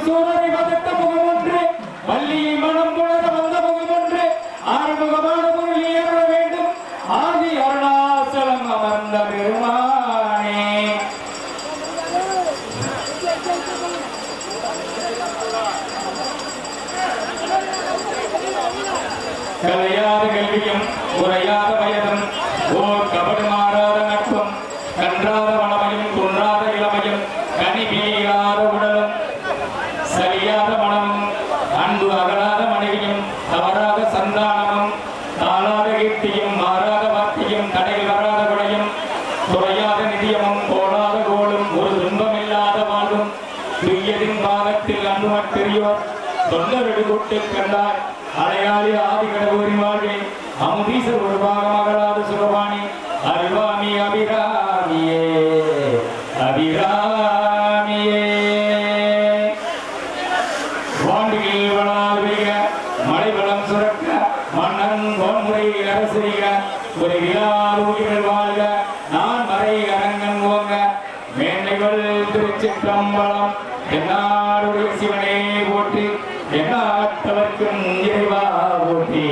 சூரரை வதத்த முகம் ஒன்று வள்ளியை மனம் புலர வந்த முகம் ஒன்று ஆறுமுகமான பொருள் ஏற வேண்டும் ஆதி அருணாசலம் அமர்ந்த பெருமானே கலையாத கல்வியும் உரையாத வயதும் ஓர் கபடு மாறாத நட்பும் கன்றாத வளமையும் குன்றாத இளமையும் கனிவீராத உடலும் சரியாத மனமும் அன்பு அகலாத மனைவியும் தவறாத சந்தானமும் தாளாத கீர்த்தியும் மாறாத வார்த்தையும் தடையில் வராத குடையும் குறையாத நிதியமும் போடாத கோலும் ஒரு துன்பமில்லாத வாழ்வும் துய்யதின் பாகத்தில் அன்புமற் பெரியோர் தொண்டரடு கூட்டு கண்டார் அடையாளி ஆதி கடவுரின் வாழ்வில் அமுதீசர் ஒரு பாகம் அகலாத சுகவாணி அருள்வாமி அபிராமியே அபிராமியே வாண்டில் வளால் பெய்க மழை வளம் சுரக்க மன்னன் பொன்முறையில் அரசிக ஒரு விழால் உயிர்கள் வாழ்க நான் மறை அரங்கன் ஓங்க மேன்மைகள் திருச்சிற்றம்பலம் என்னாருடைய சிவனே போற்றி என்னாட்டவர்க்கும் இறைவா போற்றி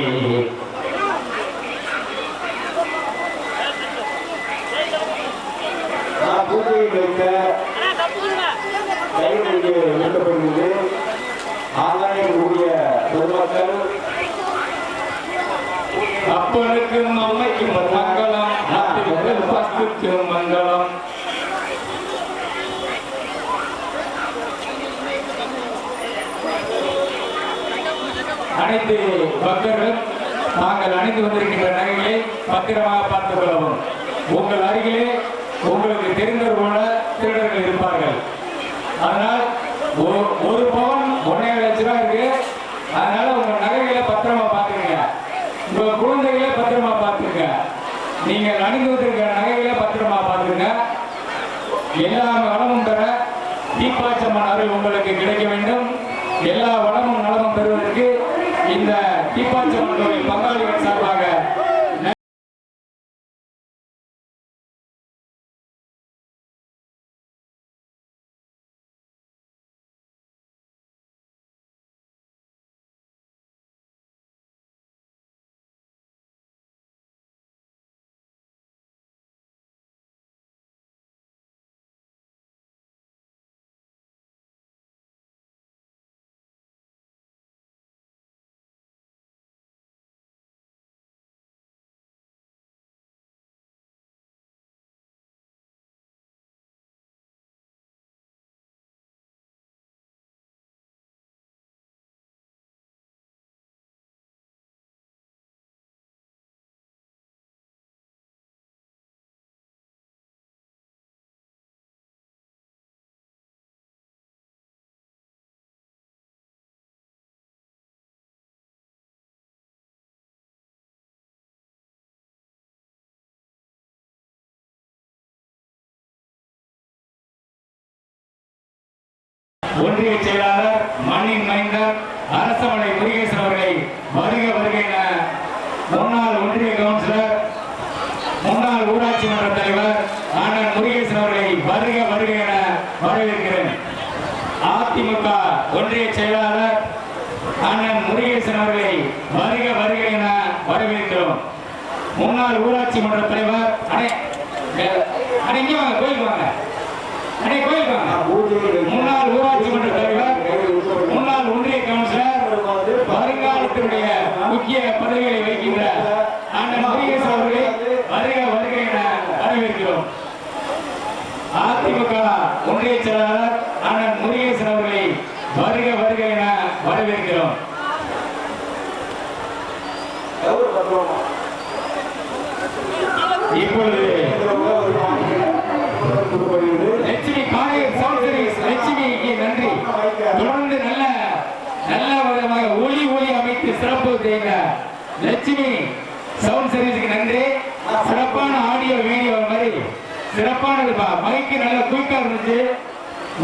பூஜையில் வைக்க கைவினைக்கு வைக்கப்படுகிறது ஆதாயக்கூடிய பொதுமக்கள் அப்பனுக்கும் அம்மைக்கும் மங்களம் பஸ்துக்கும் மங்களம் அனைத்து பக்தர்களும் தாங்கள் அணிந்து வந்திருக்கின்ற நகைகளை பத்திரமாக பார்த்துக் கொள்ளவும் உங்கள் அருகிலே உங்களுக்கு தெரிந்தவர் போல திருடர்கள் இருப்பார்கள் அதனால் ஒரு பவன் 1.5 லட்சம் ரூபாய் இருக்கு அதனால உங்க நகைகளை பத்திரமா பார்த்துருங்க உங்க குழந்தைகளை பத்திரமா பார்த்துருங்க நீங்கள் அணிந்து வந்திருக்கிற நகைகளை பத்திரமா பார்த்துருங்க எல்லா வளமும் பெற தீப்பாச்சம்மன் அருள் உங்களுக்கு கிடைக்க வேண்டும் எல்லா வளமும் நலமும் பெறுவதற்கு இந்த தீப்பாச்சம்மன் கோவில் பங்காளிகள் சார்பாக ஒன்றிய செயலாளர் மண்ணின் மைந்தர் அரசமலை முருகேசன் அவர்களை வருக வருக என முன்னாள் ஒன்றிய கவுன்சிலர் முன்னாள் ஊராட்சி மன்ற தலைவர் அண்ணன் முருகேசன் அவர்களை வருக வருக என வரவேற்கிறேன். அதிமுக ஒன்றிய செயலாளர் அண்ணன் முருகேசன் அவர்களை வருக வருக என வரவேற்கிறோம். முன்னாள் ஊராட்சி மன்ற தலைவர் கோயில் வாங்க முன்னாள் ஊராட்சி மன்ற தலைவர் முன்னாள் ஒன்றிய கவுன்சிலர் வருங்காலத்தினுடைய முக்கிய பதவிகளை வகிக்கின்ற அண்ணன் முருகேசன் அவர்களை வருக வருக என வரவேற்கிறோம். அதிமுக ஒன்றிய செயலாளர் அண்ணன் முருகேசன் அவர்களை வருக வருக என வரவேற்கிறோம். இப்பொழுது லட்சுமி காலேஜ் சவுண்ட் சர்வீஸ் லட்சுமிக்கு நன்றி. தொடர்ந்து நல்ல விதமாக ஒளி அமைத்து சிறப்பு செய்த லட்சுமி சவுண்ட் சர்வீஸுக்கு நன்றி. சிறப்பான ஆடியோ வீடியோ மாதிரி சிறப்பானதுப்பா. மைக்கு நல்ல குயிக்கா இருந்துச்சு.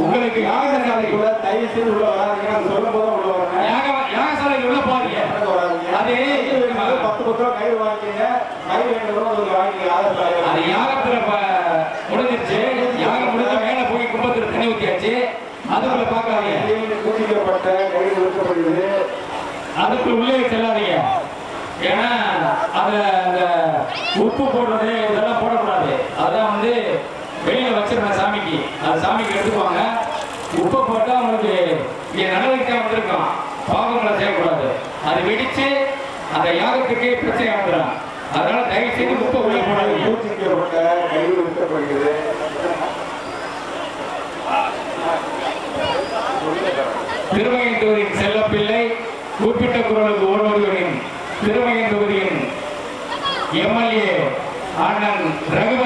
உங்களுக்கு யாகசாலைக்கு உள்ள தயவு செய்து உள்ள வராதீங்க. சொல்லும் போது உள்ள வரணும். யாகசாலைக்கு உள்ள பாருங்க. அது 10 ரூபா கயிறு வாங்கிக்கங்க. கயிறு வாங்கிக்கங்க. அது யாகத்துல முடிஞ்சிருச்சு. யாகம் முடிஞ்ச மேல போய் கும்பத்துல தண்ணி ஊத்தியாச்சு. அதுக்குள்ள பாக்காதீங்க. பூஜிக்கப்பட்ட கையில் நிறுத்தப்படுகிறது. அதுக்கு உள்ளே செல்லாதீங்க. ஏன்னா அந்த உப்பு போடுறது இதெல்லாம் போடக்கூடாது. அதான் வந்து வெளியில வச்சிருந்த சாமிக்கு, அது சாமிக்கு எடுத்துக்குவாங்க. உப்பை போட்டா உங்களுக்கு இங்க நல்லதுக்கு வந்திருக்கும், பாவங்களை செய்யக்கூடாது. அது வெடிச்சு அந்த யாகத்துக்கே பிரச்சனை வந்துடும். அதனால தயவு செய்து உப்பை உள்ளே போடாதீங்க. பூஜிக்கப்பட்ட கையில் நிறுத்தப்படுகிறது. திருமகன் தொகுதியின் செல்லப்பிள்ளை குறிப்பிட்ட குரலுக்கு ஒருவரின் திருமகன் தொகுதியின் எம்எல்ஏ அண்ணன் ரகு